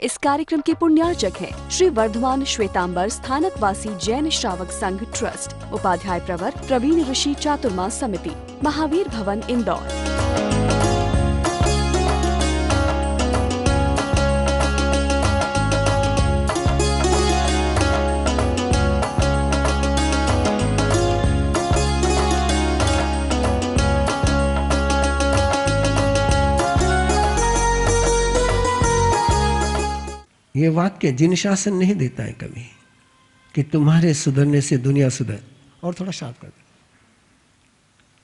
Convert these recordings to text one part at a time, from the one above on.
इस कार्यक्रम के पुण्यार्चक हैं श्री वर्धमान श्वेतांबर स्थानकवासी जैन श्रावक संघ ट्रस्ट, उपाध्याय प्रवर प्रवीण ऋषि चातुर्मास समिति, महावीर भवन, इंदौर। ये वाक्य जिन शासन नहीं देता है कभी कि तुम्हारे सुधरने से दुनिया सुधर, और थोड़ा शांत कर दो,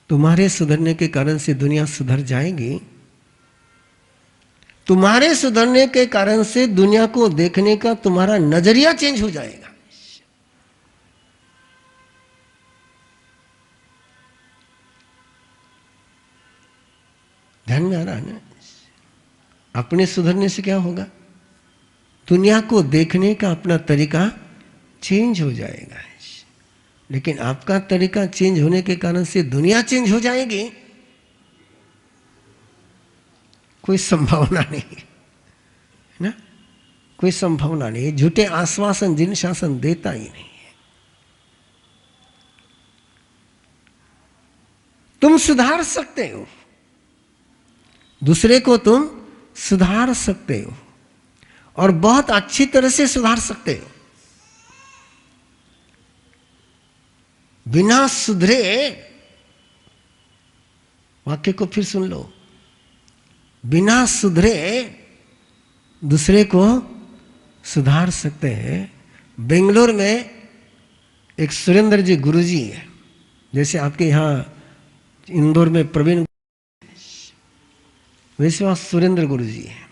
तुम्हारे सुधरने के कारण से दुनिया सुधर जाएगी। तुम्हारे सुधरने के कारण से दुनिया को देखने का तुम्हारा नजरिया चेंज हो जाएगा। ध्यान में आ रहा है ना? अपने सुधरने से क्या होगा? दुनिया को देखने का अपना तरीका चेंज हो जाएगा। लेकिन आपका तरीका चेंज होने के कारण से दुनिया चेंज हो जाएगी, कोई संभावना नहीं है ना? कोई संभावना नहीं। झूठे आश्वासन जिन शासन देता ही नहीं है। तुम सुधार सकते हो, दूसरे को तुम सुधार सकते हो और बहुत अच्छी तरह से सुधार सकते हो। बिना सुधरे, वाक्य को फिर सुन लो, बिना सुधरे दूसरे को सुधार सकते हैं। बेंगलोर में एक सुरेंद्र जी गुरुजी है, जैसे आपके यहाँ इंदौर में प्रवीण, वैसे वहां सुरेंद्र गुरुजी है।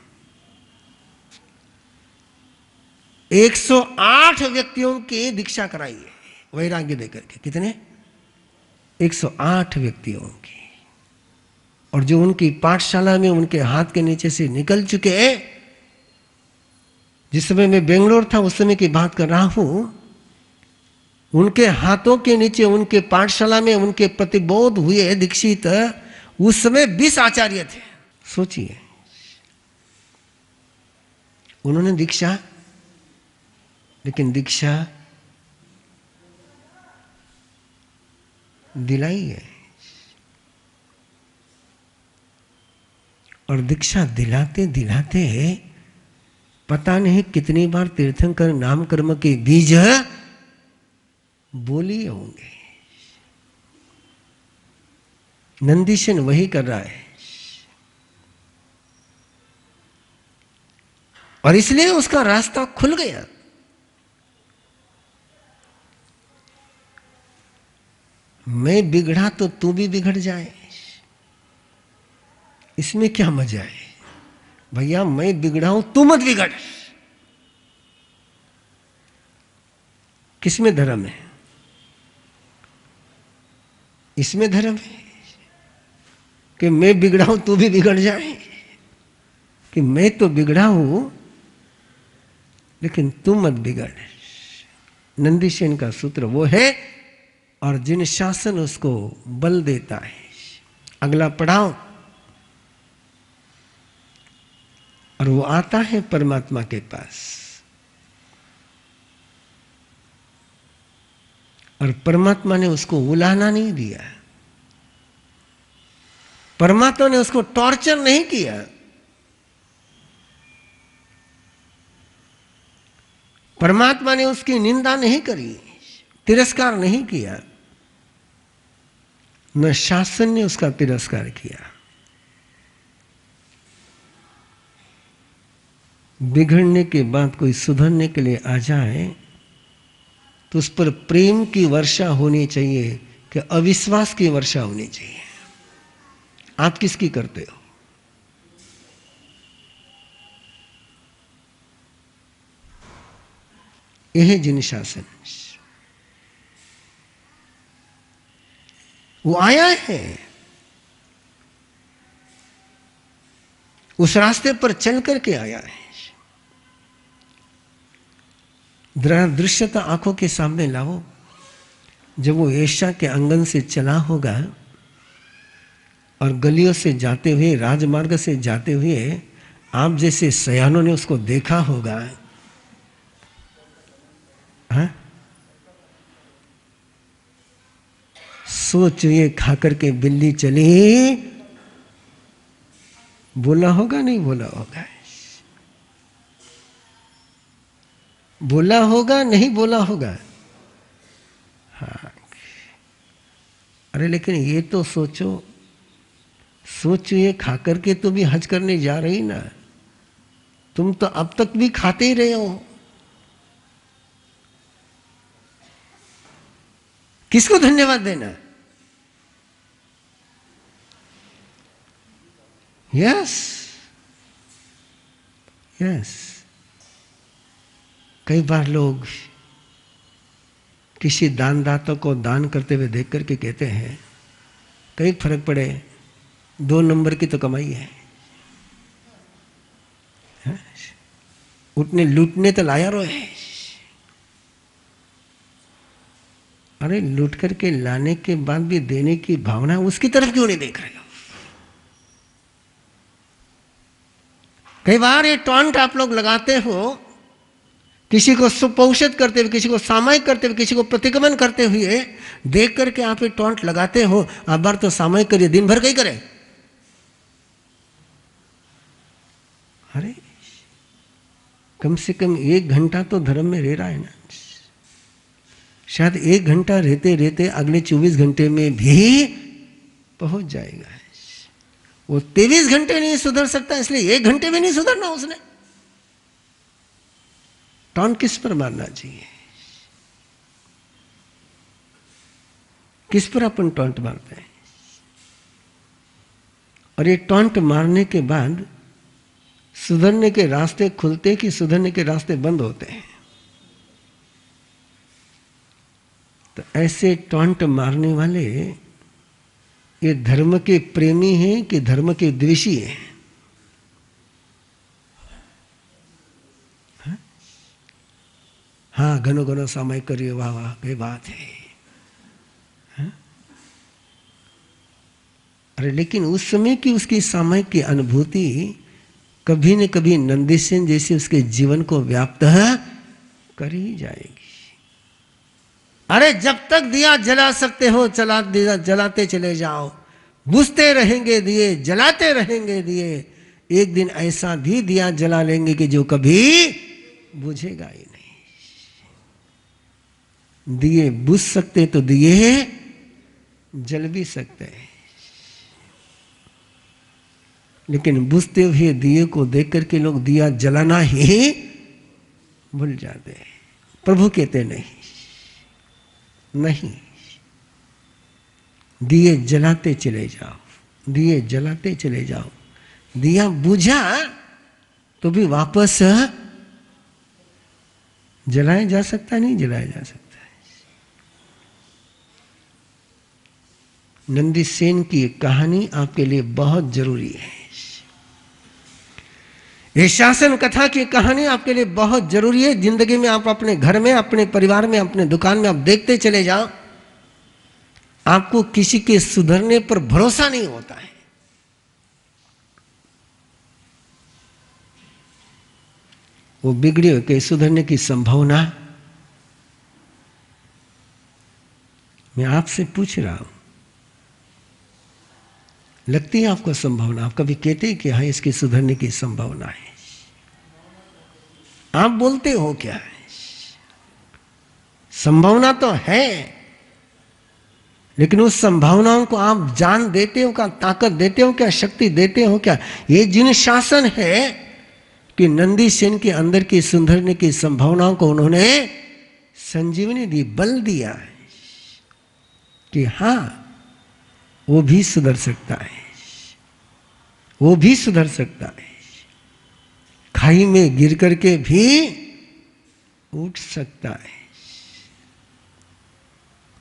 108 व्यक्तियों की दीक्षा कराई है वैराग्य देकर के। कितने? 108 व्यक्तियों की। और जो उनकी पाठशाला में उनके हाथ के नीचे से निकल चुके हैं, जिस समय मैं बेंगलोर था उस समय की बात कर रहा हूं, उनके हाथों के नीचे उनके पाठशाला में उनके प्रतिबोध हुए दीक्षित उस समय 20 आचार्य थे। सोचिए, उन्होंने दीक्षा, लेकिन दीक्षा दिलाई है। और दीक्षा दिलाते दिलाते पता नहीं कितनी बार तीर्थंकर नाम कर्म के बीज बोली होंगे। नंदीशन वही कर रहा है, और इसलिए उसका रास्ता खुल गया। मैं बिगड़ा तो तू भी बिगड़ जाए, इसमें क्या मजा है? भैया मैं बिगड़ा हूं, तू मत बिगड़। किसमें धर्म है? इसमें धर्म है कि मैं बिगड़ा हूं तू भी बिगड़ जाए, कि मैं तो बिगड़ा हूं लेकिन तू मत बिगड़। नंदीसेन का सूत्र वो है, और जिन शासन उसको बल देता है। अगला पढ़ाओ, और वो आता है परमात्मा के पास, और परमात्मा ने उसको उलाहना नहीं दिया, परमात्मा ने उसको टॉर्चर नहीं किया, परमात्मा ने उसकी निंदा नहीं करी, तिरस्कार नहीं किया, न शासन ने उसका तिरस्कार किया। बिगड़ने के बाद कोई सुधरने के लिए आ जाए तो उस पर प्रेम की वर्षा होनी चाहिए कि अविश्वास की वर्षा होनी चाहिए। आप किसकी करते हो? यह जिन शासन, वो आया है, उस रास्ते पर चल करके आया है। दृश्यता आंखों के सामने लाओ। जब वो एशिया के आंगन से चला होगा और गलियों से जाते हुए, राजमार्ग से जाते हुए आप जैसे सयानों ने उसको देखा होगा। हाँ? सोच ये खाकर के बिल्ली चली, बोला होगा नहीं बोला होगा? बोला होगा नहीं बोला होगा? हाँ। अरे लेकिन ये तो सोचो ये खाकर के तो भी हज करने जा रही ना, तुम तो अब तक भी खाते ही रहे हो। किसको धन्यवाद देना? Yes yes. कई बार लोग किसी दानदाता को दान करते हुए देख करके कहते हैं कई फर्क पड़े, 2 नंबर की तो कमाई है। उतने लूटने तो लाया रोए। अरे लूट करके लाने के बाद भी देने की भावना, उसकी तरफ क्यों नहीं देख रहे हो? कई बार ये टॉन्ट आप लोग लगाते हो, किसी को सुपोषित करते हुए, किसी को सामयिक करते हुए, किसी को प्रतिगमन करते हुए देख करके आप ये टॉन्ट लगाते हो। अब बार तो सामयिक करिए, दिन भर कहीं करे। अरे कम से कम 1 घंटा तो धर्म में रह रहा है ना। शायद 1 घंटा रहते रहते अगले 24 घंटे में भी पहुंच जाएगा। वो 23 घंटे नहीं सुधर सकता, इसलिए 1 घंटे में नहीं सुधरना उसने। टॉन्ट किस पर मारना चाहिए? किस पर अपन टॉन्ट मारते हैं? और ये टॉन्ट मारने के बाद सुधरने के रास्ते खुलते कि सुधरने के रास्ते बंद होते हैं? तो ऐसे टॉन्ट मारने वाले ये धर्म के प्रेमी हैं कि धर्म के द्वेषी हैं? हाँ, घनो घनो सामयिक करिए, वाह वाह, ये बात है। हाँ? अरे लेकिन उस समय की उसकी सामयिक की अनुभूति कभी न कभी नंदीसेन जैसे उसके जीवन को व्याप्त कर ही जाएगी। अरे जब तक दिया जला सकते हो जलाते चले जाओ, बुझते रहेंगे दिए, जलाते रहेंगे दिए। एक दिन ऐसा भी दिया जला लेंगे कि जो कभी बुझेगा ही नहीं। दिए बुझ सकते तो दिए जल भी सकते हैं, लेकिन बुझते हुए दिए को देख करके लोग दिया जलाना ही भूल जाते हैं। प्रभु कहते नहीं, दिए जलाते चले जाओ, दिए जलाते चले जाओ। दिया बुझा तो भी वापस जलाया जा सकता, नहीं जलाया जा सकता। नंदीसेन की कहानी आपके लिए बहुत जरूरी है। ये शासन कथा की कहानी आपके लिए बहुत जरूरी है। जिंदगी में आप अपने घर में, अपने परिवार में, अपने दुकान में आप देखते चले जाओ, आपको किसी के सुधरने पर भरोसा नहीं होता है। वो बिगड़े हो के सुधरने की संभावना, मैं आपसे पूछ रहा हूं, लगती है आपको संभावना? आप कभी कहते हैं कि हाँ इसकी सुधरने की संभावना है? आप बोलते हो क्या? संभावना तो है, लेकिन उस संभावनाओं को आप जान देते हो क्या? ताकत देते हो क्या? शक्ति देते हो क्या? ये जिन शासन है कि नंदीसेन के अंदर की सुधरने की संभावनाओं को उन्होंने संजीवनी दी, बल दिया है कि हाँ वो भी सुधर सकता है, वो भी सुधर सकता है, खाई में गिर करके भी उठ सकता है।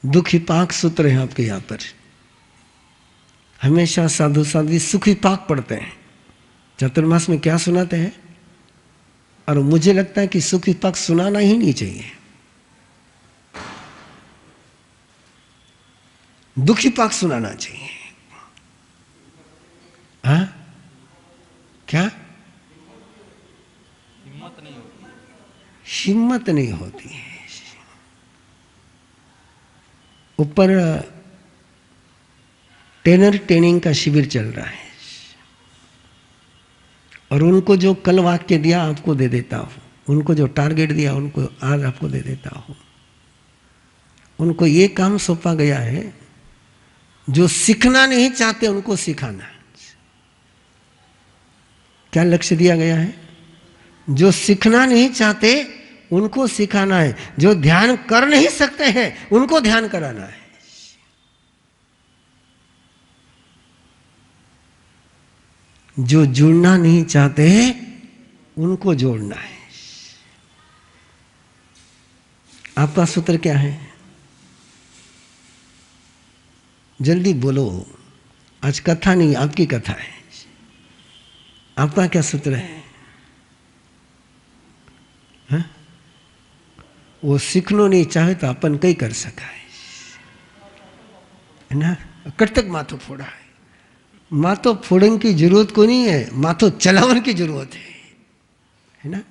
दुखी पाक सूत्र है आपके यहां पर, हमेशा साधु साध्वी सुखी पाक पढ़ते हैं। चतुर्मास में क्या सुनाते हैं? और मुझे लगता है कि सुखी पाक सुनाना ही नहीं चाहिए, दुखी पाक सुनाना चाहिए। हाँ क्या? हिम्मत नहीं होती है। ऊपर ट्रेनर ट्रेनिंग का शिविर चल रहा है और उनको जो कल वाक्य दिया आपको दे देता हूँ, उनको जो टारगेट दिया उनको आज आपको दे देता हूँ। उनको ये काम सौंपा गया है, जो सीखना नहीं चाहते उनको सिखाना। क्या लक्ष्य दिया गया है? जो सीखना नहीं चाहते उनको सिखाना है, जो ध्यान कर नहीं सकते हैं उनको ध्यान कराना है। जो जुड़ना नहीं चाहते उनको जोड़ना है। आपका सूत्र क्या है? जल्दी बोलो, आज कथा नहीं आपकी कथा है। आपका क्या सूत्र है? हाँ? वो सीखना नहीं चाहे तो अपन कई कर सका है ना। कटतक माथो फोड़ा है। माथो फोड़ने की जरूरत को नहीं है, माथो चलावन की जरूरत है ना।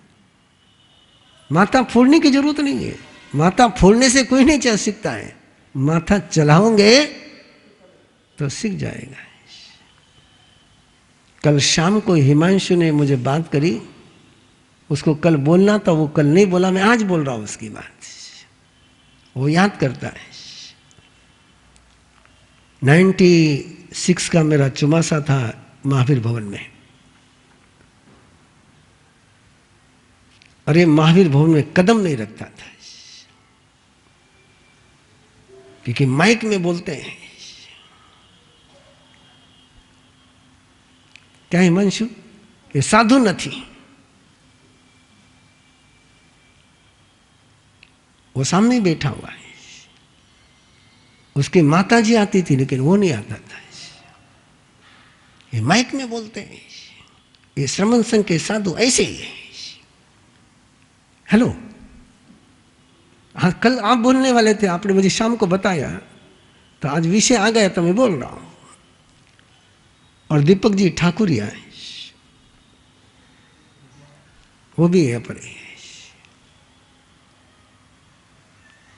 माथा फोड़ने की जरूरत नहीं है, माथा फोड़ने से कोई नहीं चल सकता है। माथा चलाओगे तो सीख जाएगा। कल शाम को हिमांशु ने मुझे बात करी, उसको कल बोलना था, वो कल नहीं बोला, मैं आज बोल रहा हूं उसकी बात। वो याद करता है। 96 का मेरा चुमासा था महावीर भवन में। अरे महावीर भवन में कदम नहीं रखता था, क्योंकि माइक में बोलते हैं। क्या हिमांशु? ये साधु नहीं, वो सामने बैठा हुआ है। उसकी माता जी आती थी लेकिन वो नहीं आता था। ये माइक में बोलते हैं। ये श्रमण संघ के साधु ऐसे ही है। हेलो, हाँ कल आप बोलने वाले थे, आपने मुझे शाम को बताया, तो आज विषय आ गया तो मैं बोल रहा हूं। और दीपक जी ठाकुरिया है, वो भी है पर,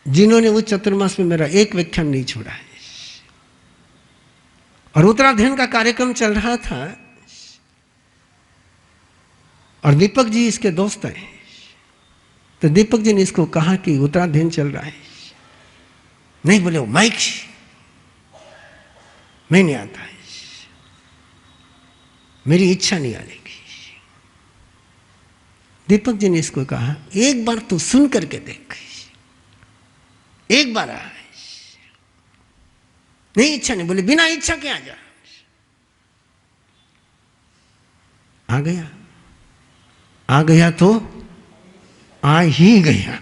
जिन्होंने वो चतुर्मास में मेरा एक व्याख्यान नहीं छोड़ा है। और उत्तराध्ययन का कार्यक्रम चल रहा था और दीपक जी इसके दोस्त हैं। तो दीपक जी ने इसको कहा कि उत्तराध्ययन चल रहा है। नहीं बोले वो माइक, मैं नहीं आता है, मेरी इच्छा नहीं आने की। दीपक जी ने इसको कहा एक बार तू सुन करके देख, एक बार आ। नहीं इच्छा नहीं, बोले बिना इच्छा के आ जा। आ गया, आ गया तो आ ही गया,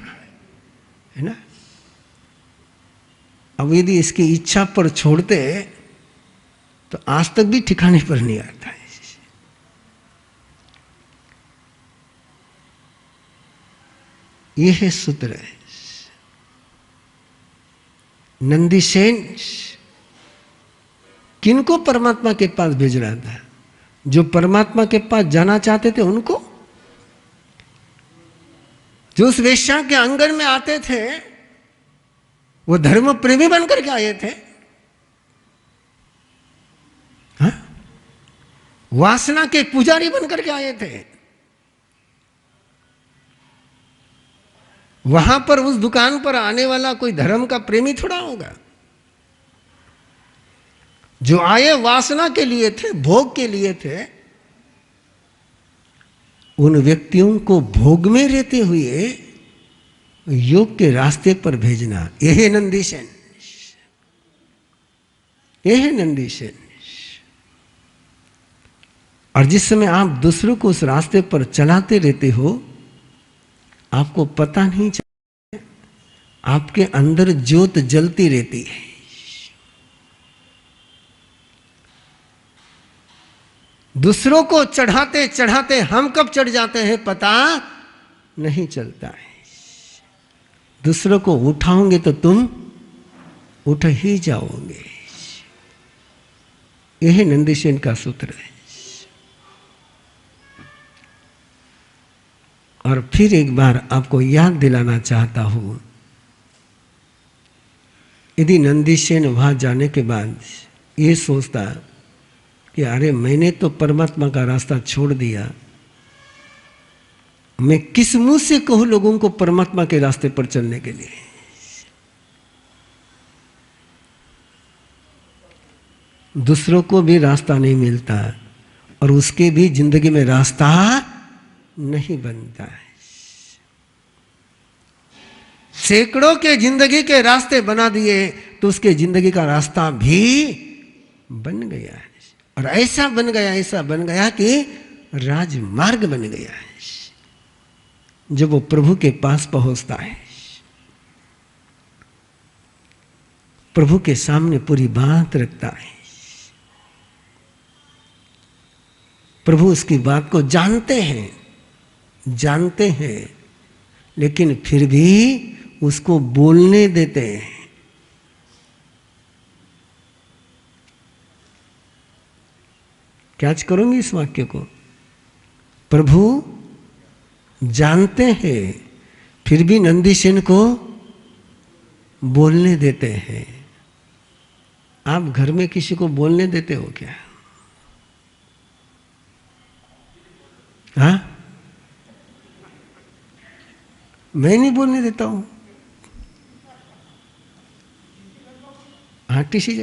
है ना। अब यदि इसकी इच्छा पर छोड़ते तो आज तक भी ठिकाने पर नहीं आता है। यह है सूत्र है। नंदीसेन किनको परमात्मा के पास भेज रहा था? जो परमात्मा के पास जाना चाहते थे उनको। जो उस वेश्या के आंगन में आते थे वो धर्म प्रेमी बनकर के आए थे। हा? वासना के पुजारी बनकर के आए थे। वहां पर उस दुकान पर आने वाला कोई धर्म का प्रेमी थोड़ा होगा। जो आए वासना के लिए थे, भोग के लिए थे, उन व्यक्तियों को भोग में रहते हुए योग के रास्ते पर भेजना, यह है नंदीसेन। यह है नंदीसेन। और जिस समय आप दूसरों को उस रास्ते पर चलाते रहते हो, आपको पता नहीं चलता, आपके अंदर ज्योत जलती रहती है। दूसरों को चढ़ाते चढ़ाते हम कब चढ़ जाते हैं पता नहीं चलता है। दूसरों को उठाओगे तो तुम उठ ही जाओगे। यह नंदीसेन का सूत्र है। और फिर एक बार आपको याद दिलाना चाहता हूं, यदि नंदीसेन वहां जाने के बाद ये सोचता कि अरे मैंने तो परमात्मा का रास्ता छोड़ दिया, मैं किस मुंह से कहूं लोगों को परमात्मा के रास्ते पर चलने के लिए। दूसरों को भी रास्ता नहीं मिलता और उसके भी जिंदगी में रास्ता नहीं बनता है। सैकड़ों के जिंदगी के रास्ते बना दिए तो उसके जिंदगी का रास्ता भी बन गया है, और ऐसा बन गया कि राजमार्ग बन गया है। जब वो प्रभु के पास पहुंचता है, प्रभु के सामने पूरी बात रखता है, प्रभु उसकी बात को जानते हैं, लेकिन फिर भी उसको बोलने देते हैं। कैच करूंगी इस वाक्य को। प्रभु जानते हैं फिर भी नंदीसेन को बोलने देते हैं। आप घर में किसी को बोलने देते हो क्या? हाँ, मैं नहीं बोलने देता हूं। हाँ, टीसी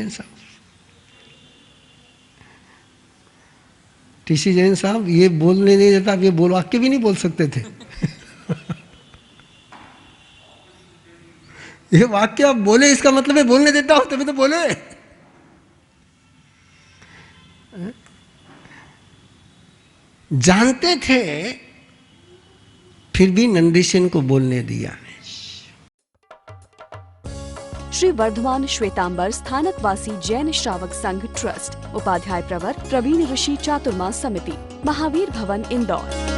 जैन साहब ये बोलने नहीं देता, आप ये बोल वाक्य भी नहीं बोल सकते थे। ये वाक्य आप बोले, इसका मतलब है बोलने देता हूं, तभी तो बोले। जानते थे फिर भी नंदीसेन को बोलने दिया। श्री वर्धमान श्वेतांबर स्थानकवासी जैन श्रावक संघ ट्रस्ट, उपाध्याय प्रवर प्रवीण ऋषि चातुर्मा समिति, महावीर भवन इंदौर।